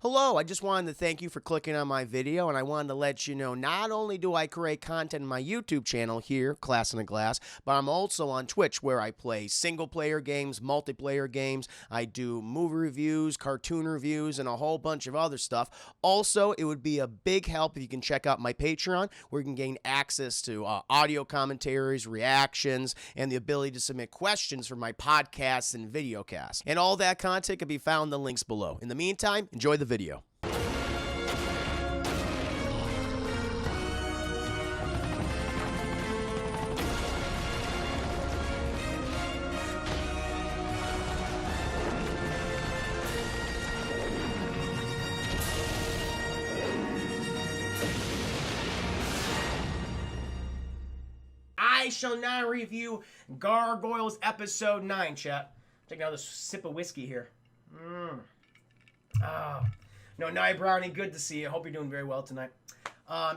Hello, I just wanted to thank you for clicking on my video, and I wanted to let you know not only do I create content in my YouTube channel here, Class in a Glass, but I'm also on Twitch where I play single-player games, multiplayer games, I do movie reviews, cartoon reviews, and a whole bunch of other stuff. Also, it would be a big help if you can check out my Patreon, where you can gain access to audio commentaries, reactions, and the ability to submit questions for my podcasts and videocasts. And all that content can be found in the links below. In the meantime, enjoy the video. I shall now review Gargoyles Episode 9, chat. Take another sip of whiskey here. No, Nye Brownie, good to see you. Hope you're doing very well tonight.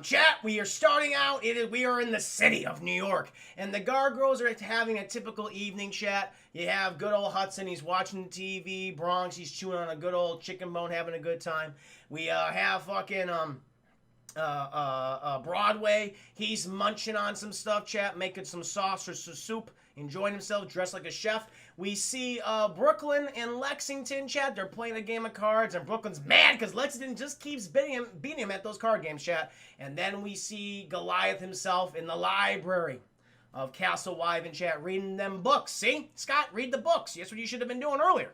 Chat, we are starting out. We are in the city of New York, and the Gargoyles are having a typical evening, chat. You have good old Hudson. He's watching TV. Bronx, he's chewing on a good old chicken bone, having a good time. We have fucking Broadway. He's munching on some stuff, chat, making some sauce or some soup, enjoying himself, dressed like a chef. We see Brooklyn and Lexington, chat. They're playing a game of cards, and Brooklyn's mad because Lexington just keeps beating him at those card games, chat. And then we see Goliath himself in the library of Castle Wyvern, chat, reading them books. See? Scott, read the books. That's what you should have been doing earlier.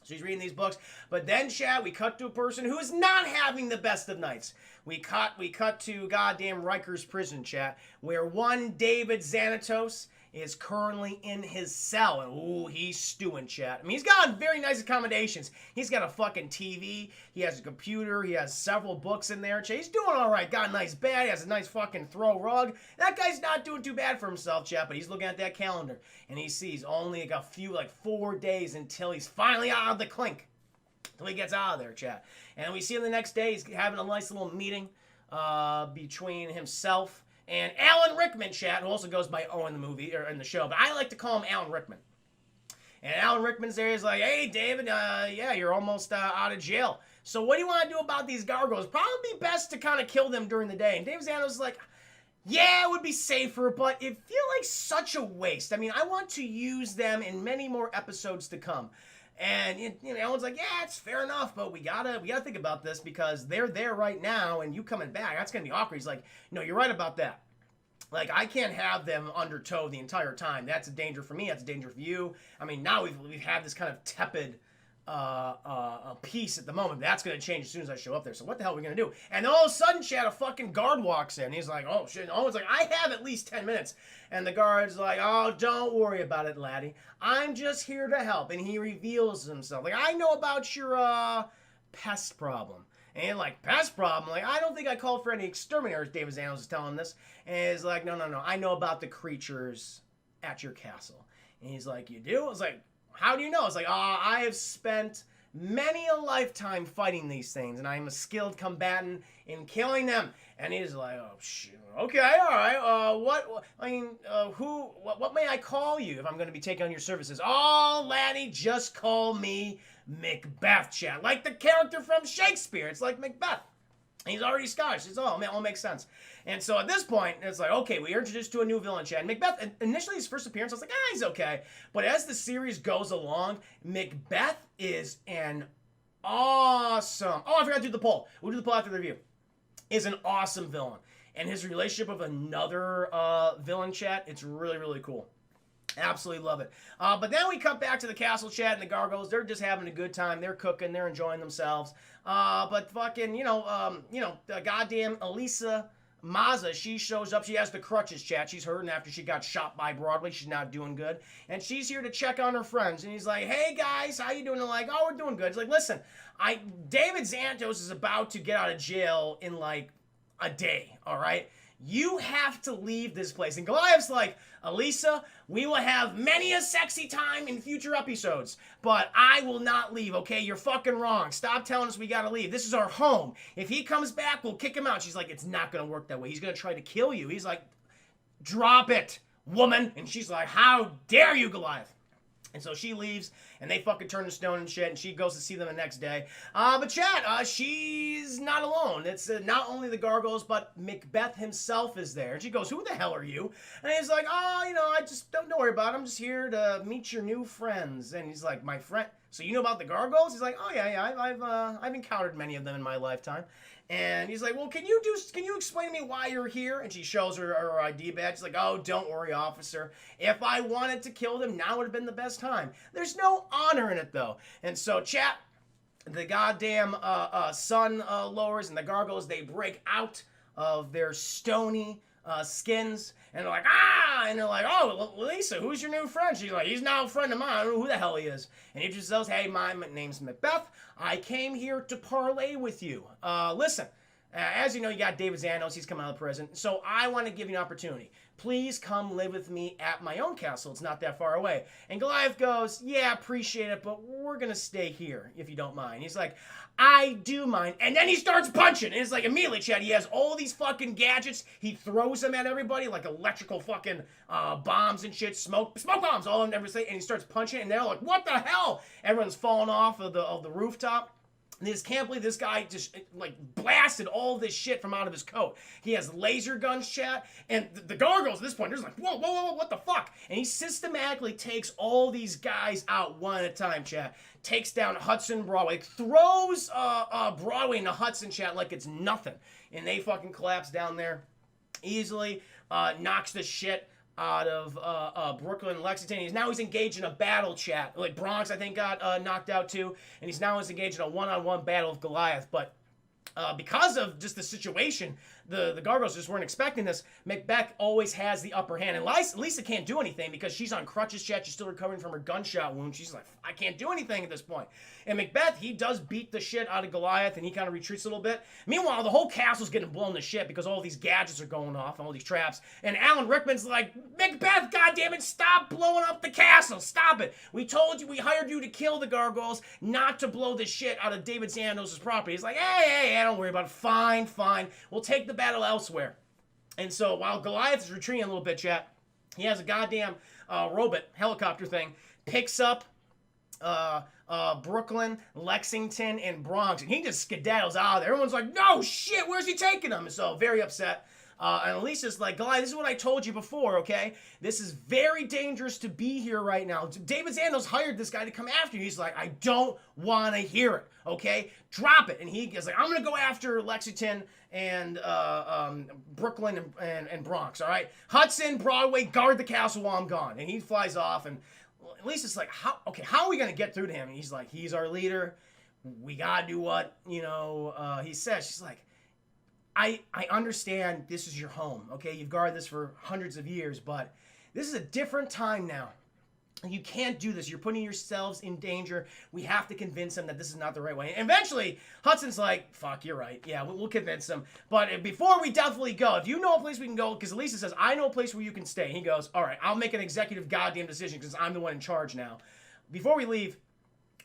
So he's reading these books. But then, chat, we cut to a person who is not having the best of nights. We cut to goddamn Rikers prison, chat, where one David Xanatos is currently in his cell. And ooh, he's stewing, chat. I mean, he's got very nice accommodations. He's got a fucking TV. He has a computer. He has several books in there, chat. He's doing all right. Got a nice bed. He has a nice fucking throw rug. That guy's not doing too bad for himself, chat, but he's looking at that calendar, and he sees only like a few, like 4 days until he's finally out of the clink. Until he gets out of there, chat. And we see him the next day. He's having a nice little meeting between himself and Alan Rickman, chat, who also goes by O in the movie, or in the show, but I like to call him Alan Rickman. And Alan Rickman's there. He's like, hey, David, yeah, you're almost out of jail. So what do you want to do about these gargoyles? Probably best to kind of kill them during the day. And David Xanatos is like, yeah, it would be safer, but it feels like such a waste. I mean, I want to use them in many more episodes to come. And you know, Alan's like, yeah, it's fair enough, but we gotta think about this because they're there right now, and you coming back, that's gonna be awkward. He's like, no, you're right about that. Like, I can't have them under tow the entire time. That's a danger for me. That's a danger for you. I mean, now we've had this kind of tepid peace at the moment. That's gonna change as soon as I show up there. So what the hell are we gonna do? And then all of a sudden, chat, a fucking guard walks in. He's like, oh shit. Owen's like, I have at least 10 minutes. And the guard's like, oh, don't worry about it, laddie. I'm just here to help. And he reveals himself. Like, I know about your pest problem. And like, pest problem? Like, I don't think I called for any exterminators, David Xanatos is telling him this. And he's like, no. I know about the creatures at your castle. And he's like, you do? I was like, how do you know? It's like, I have spent many a lifetime fighting these things, and I am a skilled combatant in killing them. And he's like, oh, shit. Okay, all right. What may I call you if I'm going to be taking on your services? Oh, laddie, just call me Macbeth, chat. Like the character from Shakespeare. It's like Macbeth. He's already Scottish. It all makes sense. And so at this point, it's like, okay, we are introduced to a new villain, chat. Macbeth, initially his first appearance, I was like, he's okay. But as the series goes along, Macbeth is an awesome... Oh, I forgot to do the poll. We'll do the poll after the review. Is an awesome villain. And his relationship with another villain, chat, it's really, really cool. Absolutely love it. But then we cut back to the castle, chat, and the gargoyles. They're just having a good time. They're cooking. They're enjoying themselves. But fucking, the goddamn Elisa Maza, she shows up. She has the crutches, chat. She's hurting after she got shot by Broadway. She's not doing good. And she's here to check on her friends. And he's like, hey, guys, how you doing? They're like, oh, we're doing good. He's like, listen, David Xanatos is about to get out of jail in, like, a day, all right? You have to leave this place. And Goliath's like, Elisa, we will have many a sexy time in future episodes, but I will not leave, okay? You're fucking wrong. Stop telling us we gotta leave. This is our home. If he comes back, we'll kick him out. She's like, it's not gonna work that way. He's gonna try to kill you. He's like, drop it, woman. And she's like, how dare you, Goliath? And so she leaves, and they fucking turn to stone and shit, and she goes to see them the next day. But Chad, she's not alone. It's not only the Gargoyles, but Macbeth himself is there. And she goes, "Who the hell are you?" And he's like, "Oh, I just don't worry about it. I'm just here to meet your new friends." And he's like, "My friend? So you know about the Gargoyles?" He's like, "Oh yeah. I've encountered many of them in my lifetime." And he's like, "Well, can you explain to me why you're here?" And she shows her ID badge. She's like, "Oh, don't worry, officer. If I wanted to kill them, now would have been the best time. There's no honor in it, though." And so, chat, the goddamn sun lowers, and the Gargoyles, they break out of their stony skins, and they're like, "Ah!" And they're like, "Oh, Lisa, who's your new friend?" She's like, "He's now a friend of mine. I don't know who the hell he is." And he just says, "Hey, my name's Macbeth. I came here to parlay with you. Listen, as you know, you got David Xanos. He's coming out of prison. So I want to give you an opportunity. Please come live with me at my own castle. It's not that far away." And Goliath goes, "Yeah, appreciate it, but we're going to stay here, if you don't mind." He's like, "I do mind." And then he starts punching. And it's like, immediately, Chad, he has all these fucking gadgets. He throws them at everybody, like electrical fucking bombs and shit, smoke bombs, all of them, everything. And he starts punching, and they're like, "What the hell?" Everyone's falling off of the rooftop. And they just can't believe this guy just, like, blasted all this shit from out of his coat. He has laser guns, chat, and the Gargoyles at this point, they're just like, whoa, what the fuck? And he systematically takes all these guys out one at a time, chat. Takes down Hudson Broadway, throws Broadway into Hudson, chat, like it's nothing. And they fucking collapse down there easily, knocks the shit out of Brooklyn and Lexington. He's engaged in a battle, chat. Like Bronx, I think, got knocked out too, and he's now engaged in a one-on-one battle with Goliath. But because of just the situation, the Gargoyles just weren't expecting this. Macbeth always has the upper hand, and Lisa can't do anything because she's on crutches, chat. She's still recovering from her gunshot wound. She's like, "I can't do anything at this point." And Macbeth, he does beat the shit out of Goliath, and he kind of retreats a little bit. Meanwhile, the whole castle's getting blown to shit because all these gadgets are going off and all these traps. And Alan Rickman's like, "Macbeth, goddammit, stop blowing up the castle. Stop it. We told you, we hired you to kill the Gargoyles, not to blow the shit out of David Xanos' property." He's like, hey, don't worry about it. Fine. We'll take the battle elsewhere. And so while Goliath is retreating a little bit, chat, he has a goddamn robot helicopter thing, picks up Brooklyn, Lexington, and Bronx, and he just skedaddles out of there. Everyone's like, "No shit, where's he taking them?" And so very upset. And Lisa's like, "Goliath, this is what I told you before, okay? This is very dangerous to be here right now. David Xanos hired this guy to come after you." He's like, "I don't want to hear it, okay? Drop it." And he is like, "I'm going to go after Lexington and Brooklyn and Bronx, all right? Hudson, Broadway, guard the castle while I'm gone." And he flies off, and Lisa's like, how are we going to get through to him? And he's like, "He's our leader. We got to do what, he says." She's like, I understand this is your home, okay? You've guarded this for hundreds of years, but this is a different time now. You can't do this. You're putting yourselves in danger. We have to convince him that this is not the right way. And eventually, Hudson's like, "Fuck, you're right. Yeah, we'll convince him. But before we definitely go, if you know a place we can go," because Lisa says, "I know a place where you can stay." He goes, "All right, I'll make an executive goddamn decision because I'm the one in charge now. Before we leave,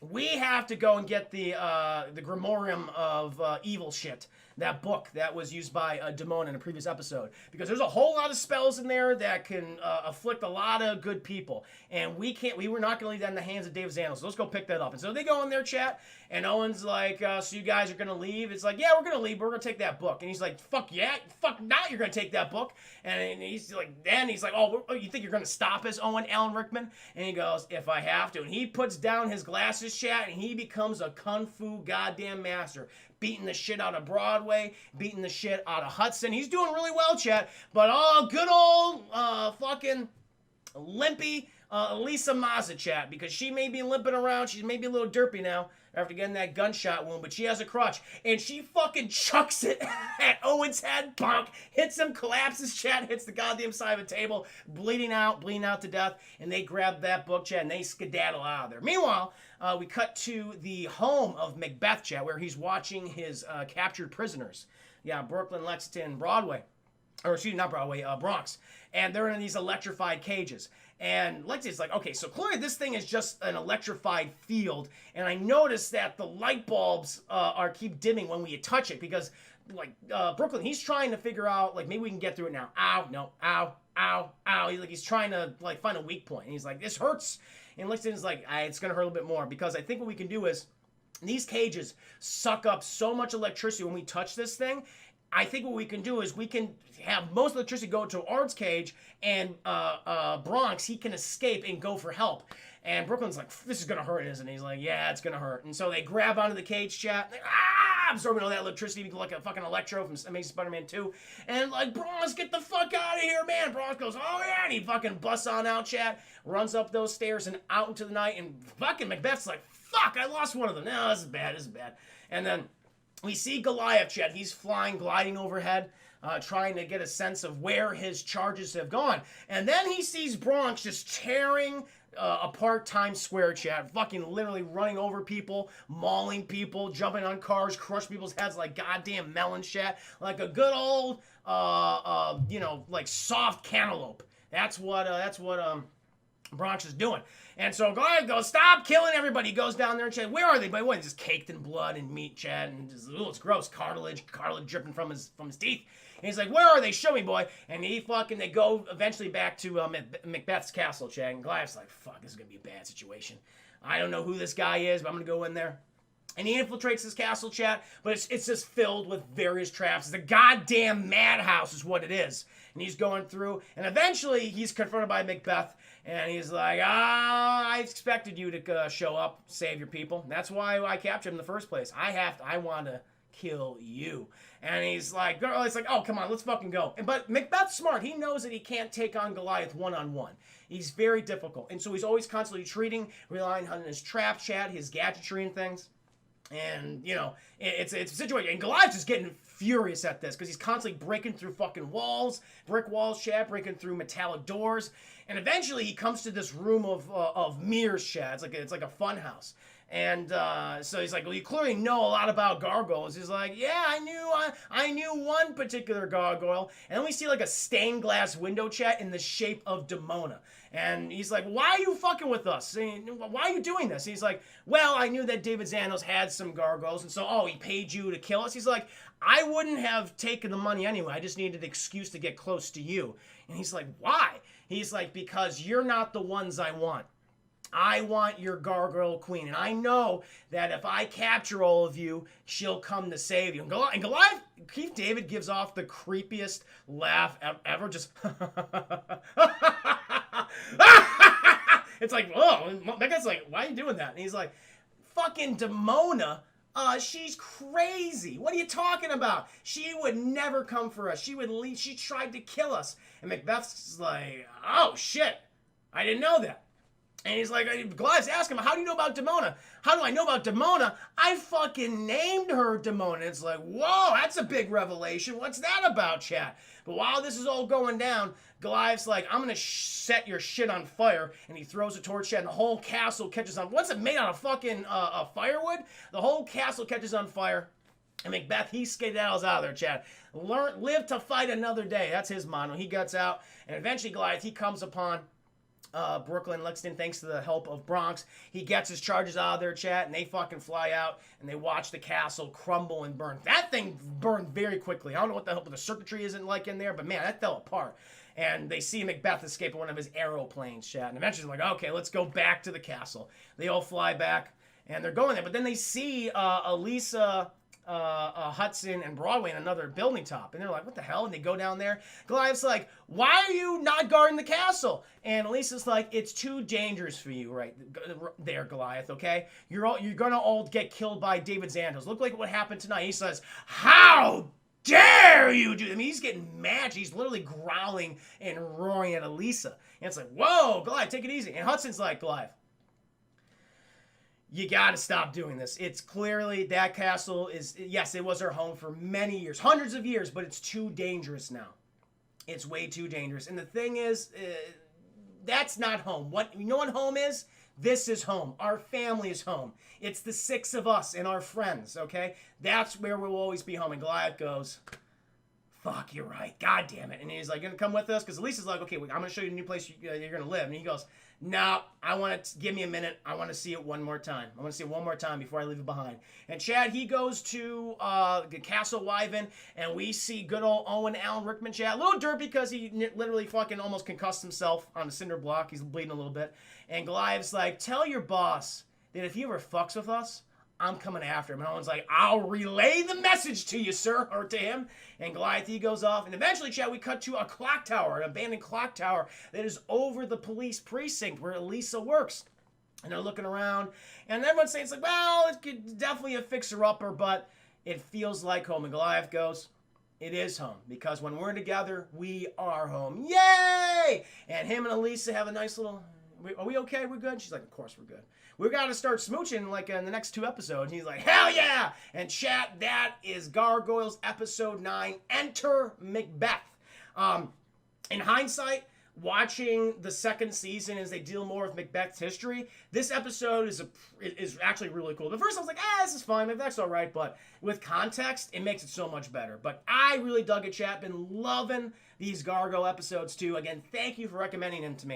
we have to go and get the Grimorium of Evil shit." That book that was used by Damone in a previous episode. Because there's a whole lot of spells in there that can afflict a lot of good people. And we were not going to leave that in the hands of David Xanos. So let's go pick that up. And so they go in their chat, and Owen's like, "So you guys are going to leave?" It's like, "Yeah, we're going to leave, but we're going to take that book." And he's like, "Fuck yeah, fuck not, you're going to take that book." And he's like, "Oh, you think you're going to stop us, Alan Rickman?" And he goes, "If I have to." And he puts down his glasses, chat, and he becomes a kung fu goddamn master. Beating the shit out of Broadway, beating the shit out of Hudson. He's doing really well, chat. But good old fucking limpy Lisa Mazza, chat, because she may be limping around. She's maybe a little derpy now after getting that gunshot wound, but she has a crutch. And she fucking chucks it at Owen's head. Bonk. Hits him, collapses, chat, hits the goddamn side of the table, bleeding out to death. And they grab that book, chat, and they skedaddle out of there. Meanwhile, we cut to the home of Macbeth, chat, where he's watching his captured prisoners. Yeah, Brooklyn, Lexington, Broadway. Or excuse me, not Broadway, Bronx. And they're in these electrified cages. And Lexington's like, "Okay, so clearly this thing is just an electrified field. And I noticed that the light bulbs keep dimming when we touch it. Because, like, Brooklyn, he's trying to figure out, like, maybe we can get through it now. Ow, no, ow, ow, ow." He's trying to, like, find a weak point. And he's like, "This hurts." And Lexington's like, it's going to hurt a little bit more because I think what we can do is these cages suck up so much electricity when we touch this thing. I think what we can do is we can have most electricity go to Art's cage, and Bronx, he can escape and go for help. And Brooklyn's like, this is going to hurt, isn't it? He's like, yeah, it's going to hurt. And so they grab onto the cage, chat. They, absorbing all that electricity like a fucking Electro from Amazing Spider-Man 2. And like, Bronx, get the fuck out of here, man. Bronx goes, oh yeah, and he fucking busts on out, chat. Runs up those stairs and out into the night. And fucking Macbeth's like, fuck, I lost one of them. No, this is bad, this is bad. And then we see Goliath, chat. He's flying, gliding overhead, trying to get a sense of where his charges have gone. And then he sees Bronx just tearing apart Times Square, chat. Fucking literally running over people, mauling people, jumping on cars, crush people's heads like goddamn melon, chat. Like a good old, like soft cantaloupe. That's what Bronx is doing. And so Goliath goes, stop killing everybody. He goes down there and says, where are they? By the way, just caked in blood and meat, Chad, and just, it's gross. Cartilage dripping from his teeth. And he's like, where are they? Show me, boy. And they go eventually back to Macbeth's castle, Chad. And Goliath's like, fuck, this is going to be a bad situation. I don't know who this guy is, but I'm going to go in there. And he infiltrates his castle, chat, but it's just filled with various traps. It's a goddamn madhouse is what it is. And he's going through, and eventually he's confronted by Macbeth, and he's like, I expected you to show up, save your people. That's why I captured him in the first place. I want to kill you. And he's like, oh, come on, let's fucking go. But Macbeth's smart. He knows that he can't take on Goliath one-on-one. He's very difficult. And so he's always constantly relying on his trap, chat, his gadgetry and things. And, it's a situation. And Goliath's just getting furious at this because he's constantly breaking through fucking walls, brick walls, chat, breaking through metallic doors. And eventually he comes to this room of mirrors, chat. It's like a fun house. And so he's like, well, you clearly know a lot about gargoyles. He's like, yeah, I knew one particular gargoyle. And then we see like a stained glass window, chat, in the shape of Demona. And he's like, why are you fucking with us? Why are you doing this? And he's like, well, I knew that David Xanos had some gargoyles. And so, he paid you to kill us? He's like, I wouldn't have taken the money anyway. I just needed an excuse to get close to you. And he's like, why? He's like, because you're not the ones I want. I want your gargoyle queen. And I know that if I capture all of you, she'll come to save you. And Goliath, Keith David gives off the creepiest laugh ever. Just, it's like, whoa. That guy's like, why are you doing that? And he's like, fucking Demona. She's crazy. What are you talking about? She would never come for us. She would leave. She tried to kill us. And Macbeth's like, oh, shit. I didn't know that. And he's like, Goliath's asking him, how do you know about Demona? How do I know about Demona? I fucking named her Demona. It's like, whoa, that's a big revelation. What's that about, chat? But while this is all going down, Goliath's like, I'm going to set your shit on fire. And he throws a torch, chat, and the whole castle catches on. What's it made out of fucking firewood? The whole castle catches on fire. And Macbeth, he skedaddles out of there, chat. Live to fight another day. That's his motto. He gets out. And eventually Goliath, he comes upon Brooklyn, Lexington, thanks to the help of Bronx. He gets his charges out of there, chat, and they fucking fly out, and they watch the castle crumble and burn. That thing burned very quickly. I don't know what the hell the circuitry isn't like in there, but man, that fell apart. And they see Macbeth escape in one of his aeroplanes, chat, and eventually they're like, okay, let's go back to the castle. They all fly back, and they're going there, but then they see Elisa, Hudson and Broadway in another building top. And they're like, what the hell? And they go down there. Goliath's like, why are you not guarding the castle? And Elisa's like, it's too dangerous for you right there, Goliath, okay? You're gonna all get killed by David Xanos. Look like what happened tonight. He says, how dare you do that? I mean, he's getting mad. He's literally growling and roaring at Elisa. And it's like, whoa, Goliath, take it easy. And Hudson's like, Goliath, you gotta stop doing this. It's clearly that castle is, yes, it was her home for many years, hundreds of years, but it's too dangerous now. It's way too dangerous. And the thing is, that's not home. You know what home is? This is home. Our family is home. It's the six of us and our friends, okay? That's where we'll always be home. And Goliath goes, fuck, you're right. God damn it. And he's like, gonna come with us? Because Elisa's like, okay, I'm gonna show you the new place you're gonna live. And he goes, no, I want to give me a minute. I want to see it one more time. I want to see it one more time before I leave it behind. And Chad, he goes to Castle Wyvern, and we see good old Owen Allen Rickman, Chad. A little derpy because he literally fucking almost concussed himself on a cinder block. He's bleeding a little bit. And Goliath's like, tell your boss that if he ever fucks with us, I'm coming after him. And Owen's like, I'll relay the message to you, sir, or to him. And Goliath, he goes off. And eventually, Chad, we cut to a clock tower, an abandoned clock tower that is over the police precinct where Elisa works. And they're looking around. And everyone's saying, it's like, well, it could definitely a fixer-upper, but it feels like home. And Goliath goes, it is home. Because when we're together, we are home. Yay! And him and Elisa have a nice little... Are we okay? We're good? She's like, of course we're good. We got to start smooching like in the next 2 episodes. And he's like, hell yeah! And chat, that is Gargoyles episode 9, Enter Macbeth. In hindsight, watching the second season as they deal more with Macbeth's history, this episode is actually really cool. The first I was like, this is fine, maybe that's all right, but with context, it makes it so much better. But I really dug it, chat. Been loving these Gargoyle episodes too. Again, thank you for recommending them to me.